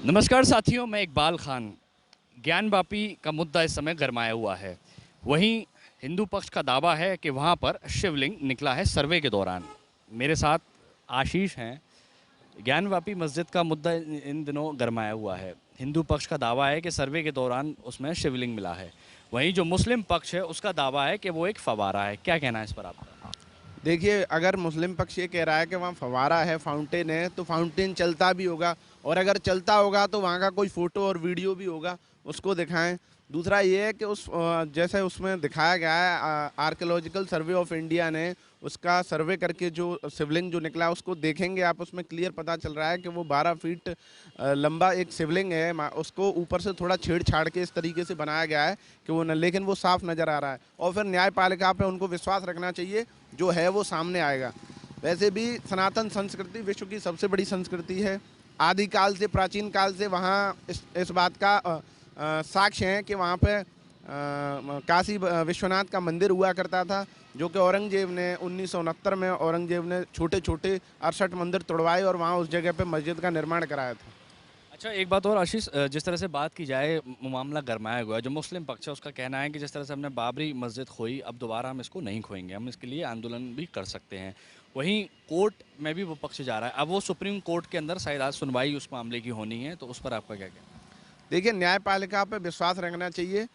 नमस्कार साथियों, मैं इकबाल खान। ज्ञानवापी का मुद्दा इस समय गरमाया हुआ है। वहीं हिंदू पक्ष का दावा है कि वहां पर शिवलिंग निकला है सर्वे के दौरान। मेरे साथ आशीष हैं। ज्ञानवापी मस्जिद का मुद्दा इन दिनों गरमाया हुआ है। हिंदू पक्ष का दावा है कि सर्वे के दौरान उसमें शिवलिंग मिला है। वहीं जो मुस्लिम पक्ष है उसका दावा है कि वो एक फवारा है। क्या कहना है इस पर आपका? देखिए, अगर मुस्लिम पक्ष ये कह रहा है कि वहाँ फव्वारा है, फाउंटेन है, तो फाउंटेन चलता भी होगा। और अगर चलता होगा तो वहाँ का कोई फ़ोटो और वीडियो भी होगा, उसको दिखाएं। दूसरा ये है कि जैसे उसमें दिखाया गया है, आर्कियोलॉजिकल सर्वे ऑफ इंडिया ने उसका सर्वे करके जो शिवलिंग जो निकला उसको देखेंगे आप, उसमें क्लियर पता चल रहा है कि वो 12 फीट लंबा एक शिवलिंग है। उसको ऊपर से थोड़ा छेड़छाड़ के इस तरीके से बनाया गया है कि वो न, लेकिन वो साफ नज़र आ रहा है। और फिर न्यायपालिका पे उनको विश्वास रखना चाहिए, जो है वो सामने आएगा। वैसे भी सनातन संस्कृति विश्व की सबसे बड़ी संस्कृति है। आदिकाल से, प्राचीन काल से वहाँ इस बात का साक्ष्य है कि वहाँ पे काशी विश्वनाथ का मंदिर हुआ करता था, जो कि औरंगजेब ने 1969 में औरंगजेब ने छोटे छोटे 68 मंदिर तोड़वाए और वहाँ उस जगह पे मस्जिद का निर्माण कराया था। अच्छा, एक बात और आशीष, जिस तरह से बात की जाए, मामला गरमाया हुआ है। जो मुस्लिम पक्ष है उसका कहना है कि जिस तरह से हमने बाबरी मस्जिद खोई, अब दोबारा हम इसको नहीं खोएंगे, हम इसके लिए आंदोलन भी कर सकते हैं। वहीं कोर्ट में भी वो पक्ष जा रहा है। अब वो सुप्रीम कोर्ट के अंदर शायद आज सुनवाई उस मामले की होनी है, तो उस पर आपका क्या कहना है? देखिए, न्यायपालिका पे विश्वास रखना चाहिए।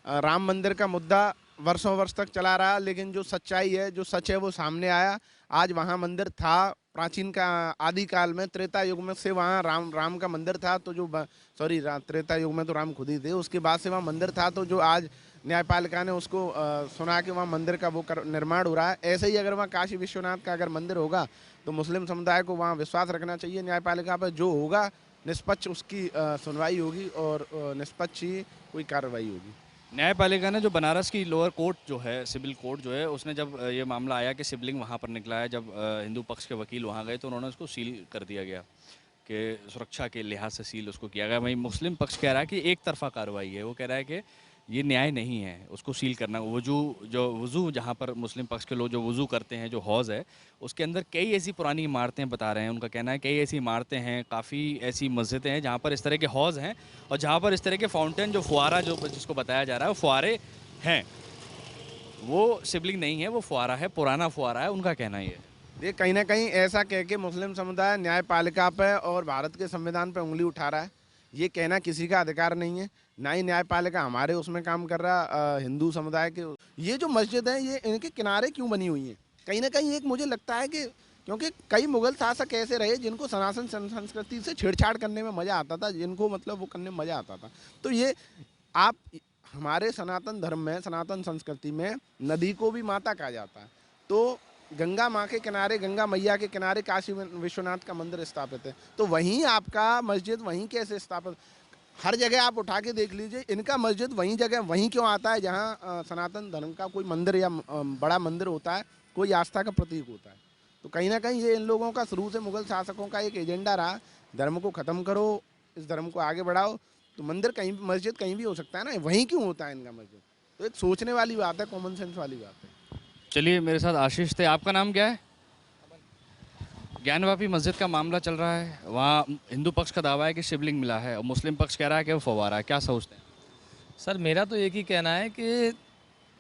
राम मंदिर का मुद्दा वर्षों वर्ष तक चला रहा, लेकिन जो सच्चाई है, जो सच है, वो सामने आया। आज वहाँ मंदिर था, प्राचीन का आदिकाल में त्रेता युग में से वहाँ राम राम का मंदिर था। तो जो सॉरी, त्रेता युग में तो राम खुद ही थे, उसके बाद से वहाँ मंदिर था। तो जो आज न्यायपालिका ने उसको सुना कि वहाँ मंदिर का वो निर्माण हो रहा है। ऐसे ही अगर वहाँ काशी विश्वनाथ का अगर मंदिर होगा तो मुस्लिम समुदाय को वहाँ विश्वास रखना चाहिए न्यायपालिका पर। जो होगा निष्पक्ष उसकी सुनवाई होगी और निष्पक्ष ही कोई कार्रवाई होगी। न्यायपालिका ने जो बनारस की लोअर कोर्ट जो है, सिविल कोर्ट जो है, उसने जब ये मामला आया कि शिवलिंग वहाँ पर निकला है, जब हिंदू पक्ष के वकील वहाँ गए तो उन्होंने उसको सील कर दिया गया कि सुरक्षा के लिहाज से सील उसको किया गया। वहीं मुस्लिम पक्ष कह रहा है कि एक तरफा कार्रवाई है। वो कह रहा है कि ये न्याय नहीं है, उसको सील करना। वज़ू जहाँ पर मुस्लिम पक्ष के लोग जो वज़ू करते हैं, जो हौज़ है, उसके अंदर कई ऐसी पुरानी इमारतें बता रहे हैं। उनका कहना है कई ऐसी इमारतें हैं, काफ़ी ऐसी मस्जिदें हैं जहाँ पर इस तरह के हौज़ हैं और जहाँ पर इस तरह के फाउंटेन, जो फुआरा जो जिसको बताया जा रहा है, वो फुआरे हैं। वो शिवलिंग नहीं है, वो फुआरा है, पुराना फुआरा है, उनका कहना ये है। ये कहीं ना कहीं ऐसा कह के मुस्लिम समुदाय न्यायपालिका पे और भारत के संविधान पे उंगली उठा रहा है। ये कहना किसी का अधिकार नहीं है, ना ही न्यायपालिका हमारे उसमें काम कर रहा। हिंदू समुदाय के ये जो मस्जिद है, ये इनके किनारे क्यों बनी हुई है? कहीं ना कहीं एक मुझे लगता है कि क्योंकि कई मुगल शासक ऐसे रहे जिनको सनातन संस्कृति से छेड़छाड़ करने में मज़ा आता था, जिनको मतलब वो करने में मज़ा आता था। तो ये आप हमारे सनातन धर्म में, सनातन संस्कृति में नदी को भी माता कहा जाता है। तो गंगा माँ के किनारे, गंगा मैया के किनारे काशी विश्वनाथ का मंदिर स्थापित है। तो वहीं आपका मस्जिद वहीं कैसे स्थापित? हर जगह आप उठा के देख लीजिए, इनका मस्जिद वहीं जगह वहीं क्यों आता है जहाँ सनातन धर्म का कोई मंदिर या बड़ा मंदिर होता है, कोई आस्था का प्रतीक होता है। तो कहीं ना कहीं ये इन लोगों का शुरू से मुगल शासकों का एक एजेंडा रहा, धर्म को ख़त्म करो, इस धर्म को आगे बढ़ाओ। तो मंदिर कहीं भी, मस्जिद कहीं भी हो सकता है ना, वहीं क्यों होता है इनका मस्जिद? तो एक सोचने वाली बात है, कॉमन सेंस वाली बात है। चलिए, मेरे साथ आशीष थे। आपका नाम क्या है? ज्ञानवापी मस्जिद का मामला चल रहा है। वहाँ हिंदू पक्ष का दावा है कि शिवलिंग मिला है और मुस्लिम पक्ष कह रहा है कि वो फव्वारा है। क्या सोचते हैं? सर, मेरा तो एक ही कहना है कि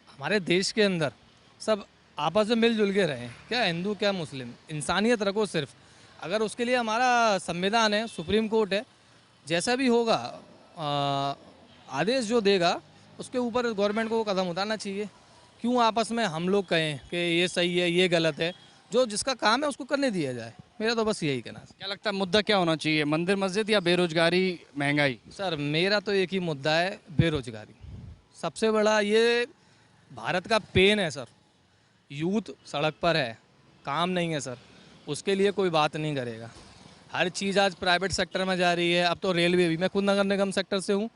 हमारे देश के अंदर सब आपस में मिलजुल के रहें। क्या हिंदू, क्या मुस्लिम, इंसानियत रखो सिर्फ। अगर उसके लिए हमारा संविधान है, सुप्रीम कोर्ट है, जैसा भी होगा आदेश जो देगा उसके ऊपर गवर्नमेंट को कदम उठाना चाहिए। क्यों आपस में हम लोग कहें कि ये सही है, ये गलत है? जो जिसका काम है उसको करने दिया जाए। मेरा तो बस यही कहना है। क्या लगता है मुद्दा क्या होना चाहिए, मंदिर मस्जिद या बेरोजगारी, महंगाई? सर, मेरा तो एक ही मुद्दा है, बेरोजगारी। सबसे बड़ा ये भारत का पेन है सर। यूथ सड़क पर है, काम नहीं है सर, उसके लिए कोई बात नहीं करेगा। हर चीज़ आज प्राइवेट सेक्टर में जा रही है। अब तो रेलवे भी, मैं खुद नगर निगम सेक्टर से हूँ,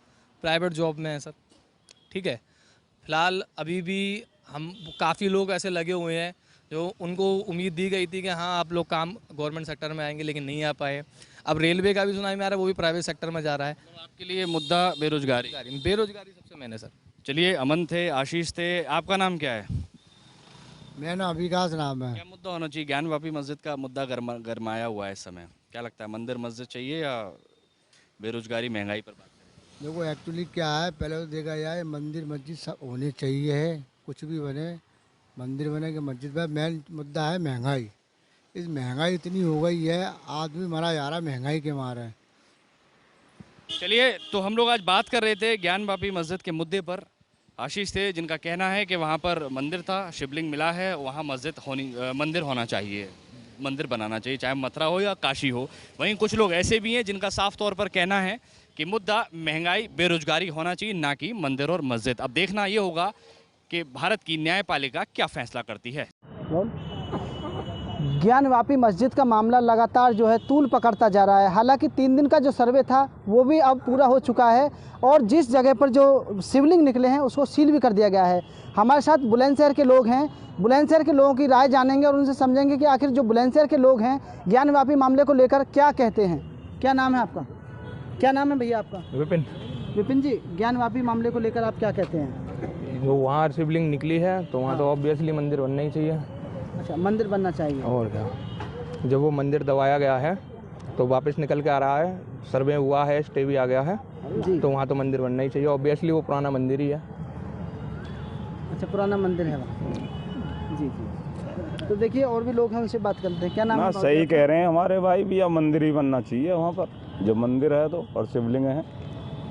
प्राइवेट जॉब में है सर। ठीक है, फिलहाल अभी भी हम काफ़ी लोग ऐसे लगे हुए हैं जो उनको उम्मीद दी गई थी कि हाँ आप लोग काम गवर्नमेंट सेक्टर में आएंगे, लेकिन नहीं आ पाए। अब रेलवे का भी सुनाई में आ रहा है, वो भी प्राइवेट सेक्टर में जा रहा है। तो आपके लिए मुद्दा बेरोजगारी? बेरोजगारी सबसे मैंने सर। चलिए, अमन थे, आशीष थे। आपका नाम क्या है? मेरा नाम विकास नाम है। क्या मुद्दा होना चाहिए? ज्ञानवापी मस्जिद का मुद्दा गरमाया हुआ है इस समय। क्या लगता है, मंदिर मस्जिद चाहिए या बेरोजगारी महंगाई पर बात करें। देखो एक्चुअली क्या है, पहले तो देखा जाए मंदिर मस्जिद सब होने चाहिए है, कुछ भी बने, मंदिर बने कि मस्जिद बने। मेन मुद्दा है महंगाई। इस महंगाई इतनी हो गई है, आदमी मरा जा रहा है महंगाई के मारे। चलिए, तो हम लोग आज बात कर रहे थे ज्ञानवापी मस्जिद के मुद्दे पर। आशीष थे जिनका कहना है कि वहाँ पर मंदिर था, शिवलिंग मिला है, वहाँ मंदिर होना चाहिए, मंदिर बनाना चाहिए, चाहे मथुरा हो या काशी हो। वहीं कुछ लोग ऐसे भी हैं जिनका साफ तौर पर कहना है कि मुद्दा महंगाई बेरोजगारी होना चाहिए, ना कि मंदिर और मस्जिद। अब देखना ये होगा कि भारत की न्यायपालिका क्या फैसला करती है। ज्ञानवापी मस्जिद का मामला लगातार जो है तूल पकड़ता जा रहा है। हालांकि 3 दिन का जो सर्वे था वो भी अब पूरा हो चुका है और जिस जगह पर जो शिवलिंग निकले हैं उसको सील भी कर दिया गया है। हमारे साथ बुलंदशहर के लोग हैं, बुलंदशहर के लोगों की राय जानेंगे और उनसे समझेंगे कि आखिर जो बुलंदशहर के लोग हैं ज्ञानवापी मामले को लेकर क्या कहते हैं। क्या नाम है आपका? क्या नाम है भैया आपका? विपिन। विपिन जी, ज्ञानवापी मामले को लेकर आप क्या कहते हैं? जो वहाँ शिवलिंग निकली है तो वहाँ तो ऑब्वियसली मंदिर बनना ही चाहिए। अच्छा, मंदिर बनना चाहिए। और क्या, जब वो मंदिर दबाया गया है तो वापस निकल के आ रहा है, सर्वे हुआ है, स्टे भी आ गया है, तो वहाँ तो मंदिर बनना ही चाहिए। ऑब्वियसली वो पुराना मंदिर ही है। अच्छा, पुराना मंदिर है वहाँ। जी जी, तो देखिए और भी लोग हैं, उनसे बात करते हैं। क्या नाम ना है? सही कह रहे हैं हमारे भाई भी, अब मंदिर ही बनना चाहिए वहाँ पर, जब मंदिर है तो, और शिवलिंग है।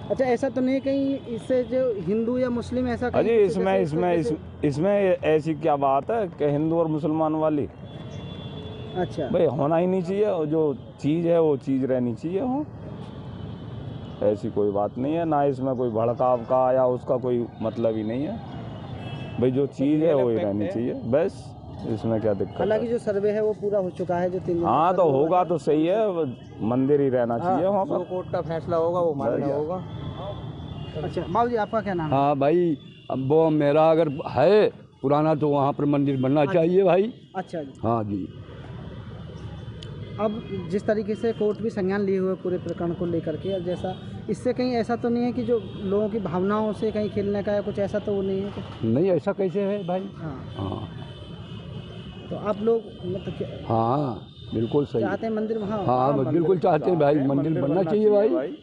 अच्छा, ऐसा तो नहीं कहीं इससे जो हिंदू या मुस्लिम ऐसा कहीं अजी कुछ जैसे- इसमें ऐसी क्या बात है कि हिंदू और मुसलमान वाली? अच्छा, भाई होना ही नहीं चाहिए, और जो चीज़ है वो चीज़ रहनी चाहिए। हो ऐसी कोई बात नहीं है, ना इसमें कोई भड़काव का या उसका कोई मतलब ही नहीं है। भाई जो चीज़ है वो ही रहनी चाहिए, बस इसमें क्या दिक्कत हालांकि है? जो सर्वे है वो पूरा हो चुका है, जो 3 दिन का हाँ तो सर्वे हुआ होगा है। तो सही है, मंदिर ही रहना चाहिए वहाँ जो पर। कोर्ट का फैसला होगा वो मानना बढ़िया। होगा। अच्छा बाबू जी, आपका क्या नाम है? हाँ भाई, अब वो मेरा अगर है पुराना तो वहाँ पर मंदिर बनना चाहिए भाई। अच्छा जी, हाँ जी। अब जिस तरीके से कोर्ट भी संज्ञान लिए हुए पूरे प्रकरण को लेकर के, अब जैसा इससे कहीं ऐसा तो नहीं है कि जो लोगों की भावनाओं से कहीं खेलने का या कुछ ऐसा तो वो नहीं है कि? नहीं, ऐसा कैसे है भाई? हाँ, हाँ तो आप लोग मतलब हाँ बिल्कुल सही। चाहते हैं मंदिर वहाँ? हाँ बिल्कुल चाहते हैं भाई, मंदिर बनना चाहिए भाई।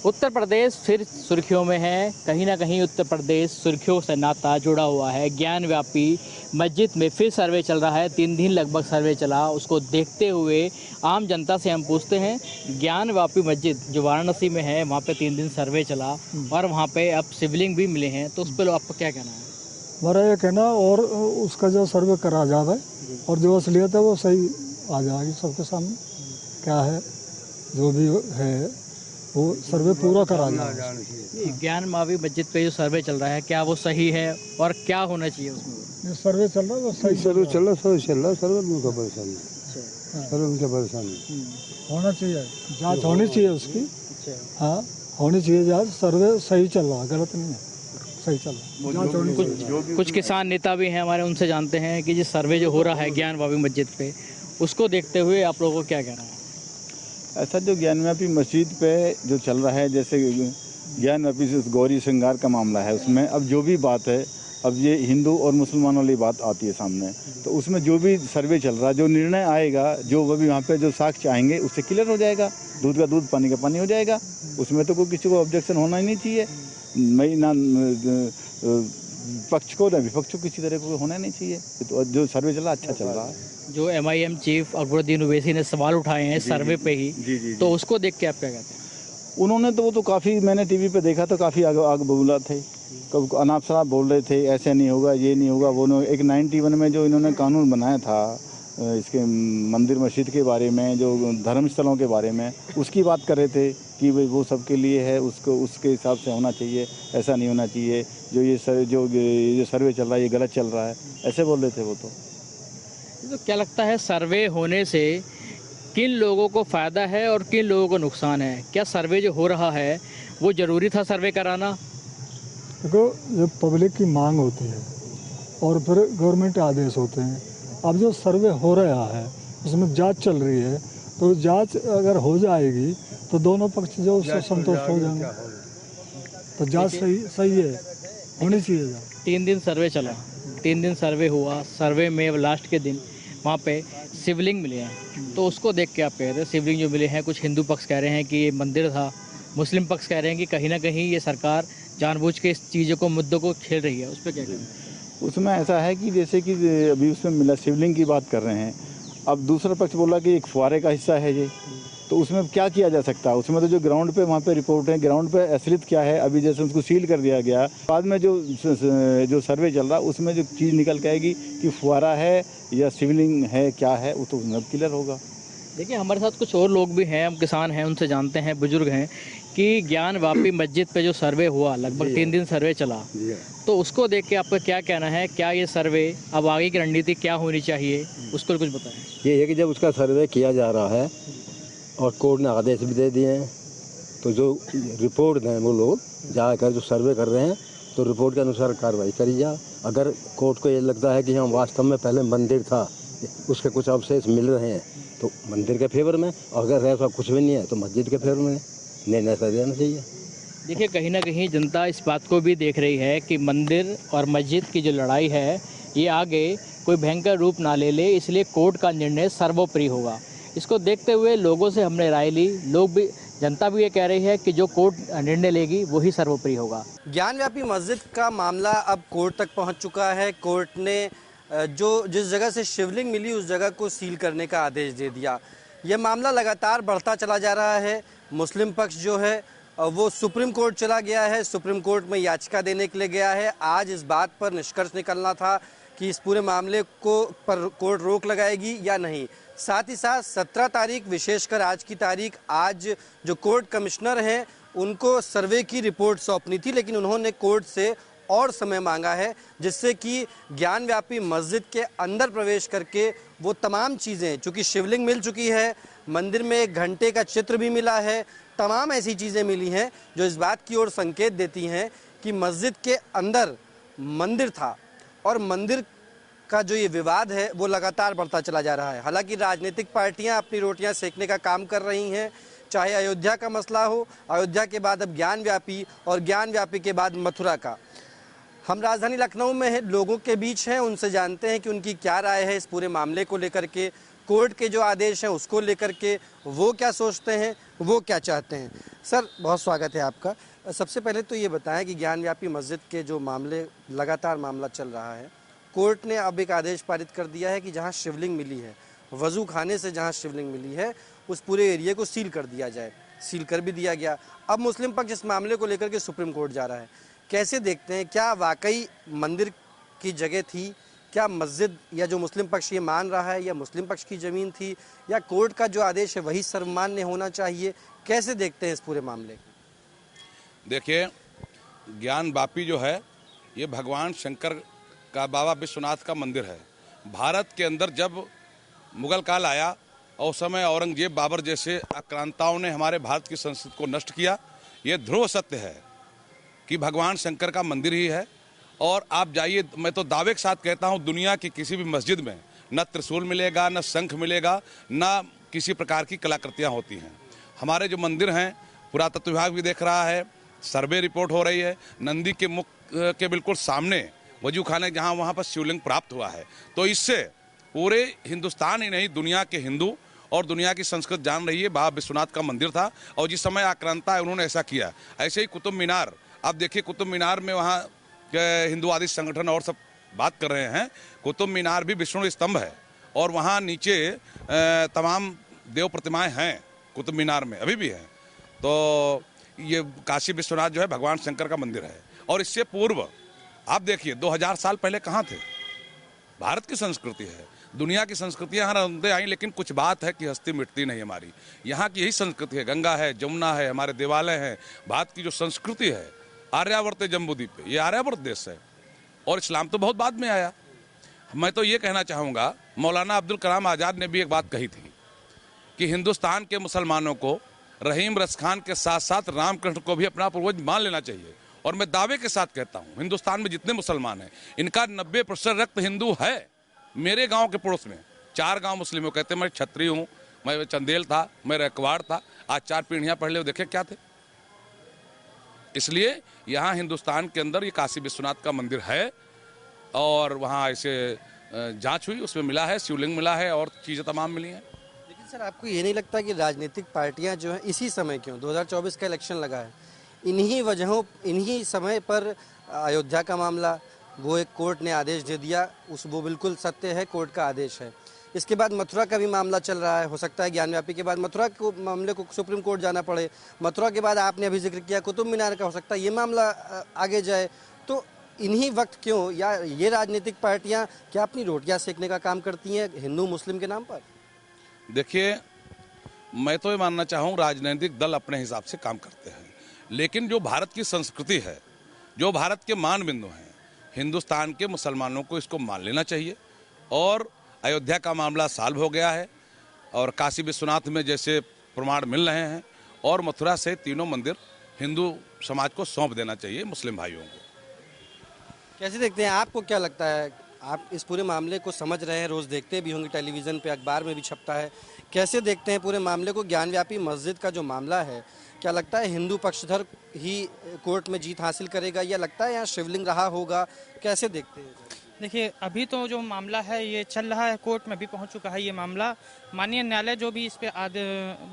उत्तर प्रदेश फिर सुर्खियों में है। कहीं ना कहीं उत्तर प्रदेश सुर्खियों से नाता जुड़ा हुआ है। ज्ञानव्यापी मस्जिद में फिर सर्वे चल रहा है। 3 दिन लगभग सर्वे चला। उसको देखते हुए आम जनता से हम पूछते हैं, ज्ञानव्यापी मस्जिद जो वाराणसी में है वहाँ पे 3 दिन सर्वे चला और वहाँ पे अब शिवलिंग भी मिले हैं, तो उस पर आपका क्या कहना है? हमारा ये कहना, और उसका जो सर्वे करा जाए और जो असलियत है वो सही आ जाएगी सबके सामने। क्या है जो भी है वो सर्वे पूरा करा जाए। ज्ञानव्यापी मस्जिद पे जो सर्वे चल रहा है, क्या वो सही है और क्या होना चाहिए उसमें? जो सर्वे चल रहा है वो सही सर्वे चल रहा, सर्वे चल रहा, सर्वे उनका परेशानी, सर्वे उनका परेशानी होना चाहिए, जांच होनी चाहिए उसकी। हाँ होनी चाहिए जांच, सर्वे सही चल रहा है, गलत नहीं है, सही चल रहा है, जांच होनी चाहिए। कुछ किसान नेता भी हैं हमारे, उनसे जानते हैं कि जिस सर्वे जो हो रहा है ज्ञानव्यापी मस्जिद पे, उसको देखते हुए आप लोगों को क्या कहना है? ऐसा जो ज्ञानव्यापी मस्जिद पे जो चल रहा है, जैसे ज्ञानव्यापी से गौरी श्रृंगार का मामला है, उसमें अब जो भी बात है, अब ये हिंदू और मुसलमान वाली बात आती है सामने, तो उसमें जो भी सर्वे चल रहा है, जो निर्णय आएगा, जो वो भी वहाँ पे जो साक्ष्य आएंगे उससे क्लियर हो जाएगा। दूध का दूध, पानी का पानी हो जाएगा। उसमें तो कोई किसी को ऑब्जेक्शन होना ही नहीं चाहिए। मैं ना पक्ष को ना विपक्ष को किसी तरह को होना नहीं चाहिए। तो जो सर्वे चला अच्छा चल रहा है। जो MIM चीफ अकबरुद्दीन ओवैसी ने सवाल उठाए हैं सर्वे पे ही, तो उसको देख के आप क्या कहते हैं? उन्होंने तो वो तो काफ़ी, मैंने टीवी पे देखा तो काफ़ी आगे बोला थे, कब अनाप शनाप बोल रहे थे, ऐसे नहीं होगा, ये नहीं होगा, वो एक 91 में जो इन्होंने कानून बनाया था इसके मंदिर मस्जिद के बारे में, जो धर्म स्थलों के बारे में, उसकी बात कर रहे थे कि भाई वो सबके लिए है, उसको उसके हिसाब से होना चाहिए, ऐसा नहीं होना चाहिए, जो ये सर्वे चल रहा है ये गलत चल रहा है, ऐसे बोल रहे थे वो तो क्या लगता है सर्वे होने से किन लोगों को फ़ायदा है और किन लोगों को नुकसान है? क्या सर्वे जो हो रहा है वो ज़रूरी था सर्वे कराना? देखो, जब पब्लिक की मांग होती है और फिर गवर्नमेंट आदेश होते हैं, अब जो सर्वे हो रहा है उसमें जांच चल रही है, तो जांच अगर हो जाएगी तो दोनों पक्ष जो उससे संतुष्ट हो जाएंगे, तो जांच सही है, होनी चाहिए जांच। 3 दिन सर्वे चला, 3 दिन सर्वे हुआ। सर्वे में अब लास्ट के दिन वहाँ पे शिवलिंग मिले हैं, तो उसको देख के आप कह रहे हैं शिवलिंग जो मिले हैं, कुछ हिंदू पक्ष कह रहे हैं कि ये मंदिर था, मुस्लिम पक्ष कह रहे हैं कि कहीं ना कहीं ये सरकार जानबूझ के इस चीज़ों को, मुद्दों को खेल रही है। उस पर क्या कहें? उसमें ऐसा है कि जैसे कि अभी उसमें मिला शिवलिंग की बात कर रहे हैं, अब दूसरा पक्ष बोला कि एक फुहारे का हिस्सा है ये, तो उसमें क्या किया जा सकता है? उसमें तो जो ग्राउंड पे वहाँ पे रिपोर्ट है, ग्राउंड पे असलियत क्या है, अभी जैसे उसको सील कर दिया गया, बाद में जो सर्वे चल रहा उसमें जो चीज़ निकल के आएगी कि फुहारा है या शिवलिंग है, क्या है, वो तो अब क्लियर होगा। देखिए हमारे साथ कुछ और लोग भी हैं, हम किसान हैं, उनसे जानते हैं, बुजुर्ग हैं, कि ज्ञान वापी मस्जिद पे जो सर्वे हुआ, लगभग 3 दिन सर्वे चला, तो उसको देख के आपका क्या कहना है? क्या ये सर्वे अब आगे की रणनीति क्या होनी चाहिए, उसको कुछ बताएं। ये है कि जब उसका सर्वे किया जा रहा है और कोर्ट ने आदेश भी दे दिए हैं, तो जो रिपोर्ट हैं वो लोग जाकर जो सर्वे कर रहे हैं तो रिपोर्ट के अनुसार कार्रवाई करी जाए। अगर कोर्ट को ये लगता है कि हाँ वास्तव में पहले मंदिर था, उसके कुछ अवशेष मिल रहे हैं, तो मंदिर के फेवर में, और अगर ऐसा कुछ भी नहीं है तो मस्जिद के फेवर में निर्णय कर देना चाहिए। देखिए कहीं ना कहीं जनता इस बात को भी देख रही है कि मंदिर और मस्जिद की जो लड़ाई है ये आगे कोई भयंकर रूप ना ले ले, इसलिए कोर्ट का निर्णय सर्वोपरि होगा। इसको देखते हुए लोगों से हमने राय ली, लोग भी, जनता भी ये कह रही है कि जो कोर्ट निर्णय लेगी वही सर्वोपरि होगा। ज्ञानव्यापी मस्जिद का मामला अब कोर्ट तक पहुंच चुका है। कोर्ट ने जिस जगह से शिवलिंग मिली उस जगह को सील करने का आदेश दे दिया। यह मामला लगातार बढ़ता चला जा रहा है। मुस्लिम पक्ष जो है वो सुप्रीम कोर्ट चला गया है, सुप्रीम कोर्ट में याचिका देने के लिए गया है। आज इस बात पर निष्कर्ष निकलना था कि इस पूरे मामले को पर कोर्ट रोक लगाएगी या नहीं। साथ ही साथ 17 तारीख, विशेषकर आज की तारीख, आज जो कोर्ट कमिश्नर हैं उनको सर्वे की रिपोर्ट सौंपनी थी, लेकिन उन्होंने कोर्ट से और समय मांगा है जिससे कि ज्ञानव्यापी मस्जिद के अंदर प्रवेश करके वो तमाम चीज़ें, चूँकि शिवलिंग मिल चुकी है, मंदिर में एक घंटे का चित्र भी मिला है, तमाम ऐसी चीज़ें मिली हैं जो इस बात की ओर संकेत देती हैं कि मस्जिद के अंदर मंदिर था और मंदिर का जो ये विवाद है वो लगातार बढ़ता चला जा रहा है। हालांकि राजनीतिक पार्टियां अपनी रोटियां सेकने का काम कर रही हैं, चाहे अयोध्या का मसला हो, अयोध्या के बाद अब ज्ञानव्यापी और ज्ञानव्यापी के बाद मथुरा का। हम राजधानी लखनऊ में हैं, लोगों के बीच हैं, उनसे जानते हैं कि उनकी क्या राय है इस पूरे मामले को लेकर के, कोर्ट के जो आदेश हैं उसको लेकर के वो क्या सोचते हैं, वो क्या चाहते हैं। सर बहुत स्वागत है आपका। सबसे पहले तो ये बताएं कि ज्ञानव्यापी मस्जिद के जो मामले, लगातार मामला चल रहा है, कोर्ट ने अब एक आदेश पारित कर दिया है कि जहां शिवलिंग मिली है, वजू खाने से जहां शिवलिंग मिली है, उस पूरे एरिया को सील कर दिया जाए। सील कर भी दिया गया। अब मुस्लिम पक्ष इस मामले को लेकर के सुप्रीम कोर्ट जा रहा है। कैसे देखते हैं, क्या वाकई मंदिर की जगह थी, क्या मस्जिद या जो मुस्लिम पक्ष ये मान रहा है या मुस्लिम पक्ष की ज़मीन थी, या कोर्ट का जो आदेश है वही सर्वमान्य होना चाहिए? कैसे देखते हैं इस पूरे मामले को? देखिए, ज्ञानव्यापी जो है ये भगवान शंकर का, बाबा विश्वनाथ का मंदिर है। भारत के अंदर जब मुगल काल आया और उस समय औरंगजेब, बाबर जैसे आक्रांताओं ने हमारे भारत की संस्कृति को नष्ट किया। ये ध्रुव सत्य है कि भगवान शंकर का मंदिर ही है। और आप जाइए, मैं तो दावे के साथ कहता हूँ, दुनिया की किसी भी मस्जिद में न त्रिशूल मिलेगा, न शंख मिलेगा, न किसी प्रकार की कलाकृतियाँ होती हैं। हमारे जो मंदिर हैं, पुरातत्व विभाग भी देख रहा है, सर्वे रिपोर्ट हो रही है, नंदी के मुख के बिल्कुल सामने वजू खाने जहाँ वहाँ पर शिवलिंग प्राप्त हुआ है। तो इससे पूरे हिंदुस्तान ही नहीं, दुनिया के हिंदू और दुनिया की संस्कृति जान रही है बाबा विश्वनाथ का मंदिर था। और जिस समय आक्रांता है उन्होंने ऐसा किया। ऐसे ही कुतुब मीनार, आप देखिए कुतुब मीनार में वहाँ हिंदुवादी संगठन और सब बात कर रहे हैं, कुतुब मीनार भी विष्णु स्तंभ है और वहाँ नीचे तमाम देव प्रतिमाएँ हैं कुतुब मीनार में, अभी भी हैं। तो ये काशी विश्वनाथ जो है भगवान शंकर का मंदिर है। और इससे पूर्व आप देखिए 2000 साल पहले कहाँ थे। भारत की संस्कृति है, दुनिया की संस्कृतियाँ यहाँ रंगते आई, लेकिन कुछ बात है कि हस्ती मिटती नहीं हमारी। यहाँ की यही संस्कृति है, गंगा है, जमुना है, हमारे देवालय हैं। भारत की जो संस्कृति है, आर्यावर्त है जम्बूद्वीप पे, ये आर्यावर्त देश है। और इस्लाम तो बहुत बाद में आया। मैं तो ये कहना चाहूँगा, मौलाना अब्दुल कलाम आज़ाद ने भी एक बात कही थी कि हिंदुस्तान के मुसलमानों को रहीम रस खान के साथ साथ रामकृष्ण को भी अपना पूर्वज मान लेना चाहिए। और मैं दावे के साथ कहता हूँ, हिंदुस्तान में जितने मुसलमान हैं, इनका 90% रक्त हिंदू है। मेरे गांव के पड़ोस में 4 गांव मुस्लिम, कहते मैं क्षत्रिय हूँ, मैं चंदेल था, मैं रखवाड़ था, आज 4 पीढ़ियाँ पढ़ ले, देखे क्या थे। इसलिए यहाँ हिंदुस्तान के अंदर ये काशी विश्वनाथ का मंदिर है और वहाँ ऐसे जांच हुई, उसमें मिला है, शिवलिंग मिला है और चीज़ें तमाम मिली हैं। लेकिन सर आपको ये नहीं लगता कि राजनीतिक पार्टियां जो हैं इसी समय क्यों 2024 का इलेक्शन लगा है, इन्हीं वजहों इन्हीं समय पर अयोध्या का मामला, वो एक कोर्ट ने आदेश दे दिया, वो बिल्कुल सत्य है, कोर्ट का आदेश है। इसके बाद मथुरा का भी मामला चल रहा है, हो सकता है ज्ञानव्यापी के बाद मथुरा को मामले को सुप्रीम कोर्ट जाना पड़े। मथुरा के बाद आपने अभी जिक्र किया कुतुब मीनार का, हो सकता है ये मामला आगे जाए। तो इन्हीं वक्त क्यों, या ये राजनीतिक पार्टियां क्या अपनी रोटियां सेकने का काम करती हैं हिंदू मुस्लिम के नाम पर? देखिए, मैं तो ये मानना चाहूँ राजनीतिक दल अपने हिसाब से काम करते हैं, लेकिन जो भारत की संस्कृति है, जो भारत के मान बिंदु हैं, हिंदुस्तान के मुसलमानों को इसको मान लेना चाहिए। और अयोध्या का मामला सॉल्व हो गया है और काशी विश्वनाथ में जैसे प्रमाण मिल रहे हैं, और मथुरा से तीनों मंदिर हिंदू समाज को सौंप देना चाहिए, मुस्लिम भाइयों को। कैसे देखते हैं, आपको क्या लगता है? आप इस पूरे मामले को समझ रहे हैं, रोज़ देखते भी होंगे, टेलीविज़न पे, अखबार में भी छपता है। कैसे देखते हैं पूरे मामले को? ज्ञानव्यापी मस्जिद का जो मामला है, क्या लगता है हिंदू पक्षधर ही कोर्ट में जीत हासिल करेगा, या लगता है यहाँ शिवलिंग रहा होगा? कैसे देखते हैं? देखिए, अभी तो जो मामला है ये चल रहा है, कोर्ट में भी पहुंच चुका है ये मामला। माननीय न्यायालय जो भी इस पे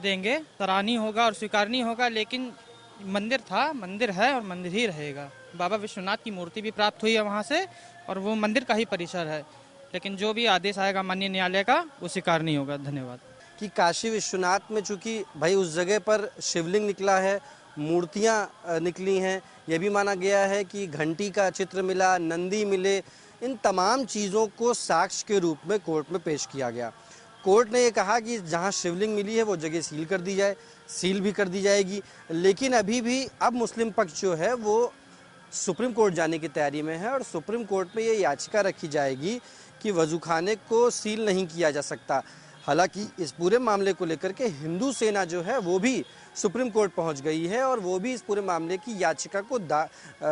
देंगे सराहनीय होगा और स्वीकारनीय होगा, लेकिन मंदिर था, मंदिर है और मंदिर ही रहेगा। बाबा विश्वनाथ की मूर्ति भी प्राप्त हुई है वहाँ से, और वो मंदिर का ही परिसर है, लेकिन जो भी आदेश आएगा माननीय न्यायालय का वो स्वीकारनीय होगा। धन्यवाद। कि काशी विश्वनाथ में चूँकि भाई उस जगह पर शिवलिंग निकला है, मूर्तियाँ निकली हैं, यह भी माना गया है कि घंटी का चित्र मिला, नंदी मिले, इन तमाम चीज़ों को साक्ष्य के रूप में कोर्ट में पेश किया गया। कोर्ट ने ये कहा कि जहां शिवलिंग मिली है वो जगह सील कर दी जाए, सील भी कर दी जाएगी। लेकिन अभी भी अब मुस्लिम पक्ष जो है वो सुप्रीम कोर्ट जाने की तैयारी में है, और सुप्रीम कोर्ट में ये याचिका रखी जाएगी कि वजूखाने को सील नहीं किया जा सकता। हालांकि इस पूरे मामले को लेकर के हिंदू सेना जो है वो भी सुप्रीम कोर्ट पहुंच गई है, और वो भी इस पूरे मामले की याचिका को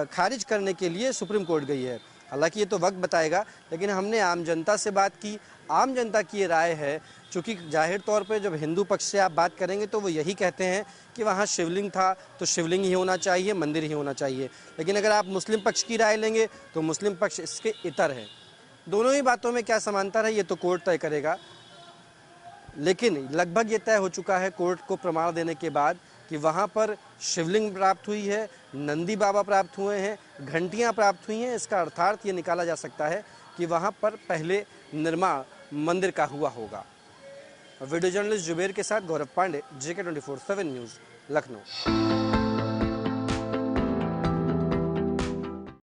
खारिज करने के लिए सुप्रीम कोर्ट गई है। हालांकि ये तो वक्त बताएगा, लेकिन हमने आम जनता से बात की, आम जनता की ये राय है, चूँकि जाहिर तौर पे जब हिंदू पक्ष से आप बात करेंगे तो वो यही कहते हैं कि वहाँ शिवलिंग था तो शिवलिंग ही होना चाहिए, मंदिर ही होना चाहिए। लेकिन अगर आप मुस्लिम पक्ष की राय लेंगे तो मुस्लिम पक्ष इसके इतर है। दोनों ही बातों में क्या समानता है ये तो कोर्ट तय करेगा, लेकिन लगभग ये तय हो चुका है कोर्ट को प्रमाण देने के बाद कि वहाँ पर शिवलिंग प्राप्त हुई है, नंदी बाबा प्राप्त हुए हैं, घंटियाँ प्राप्त हुई हैं। इसका अर्थार्थ ये निकाला जा सकता है कि वहाँ पर पहले निर्माण मंदिर का हुआ होगा। वीडियो जर्नलिस्ट जुबेर के साथ गौरव पांडे, JK 24/7 न्यूज़, लखनऊ।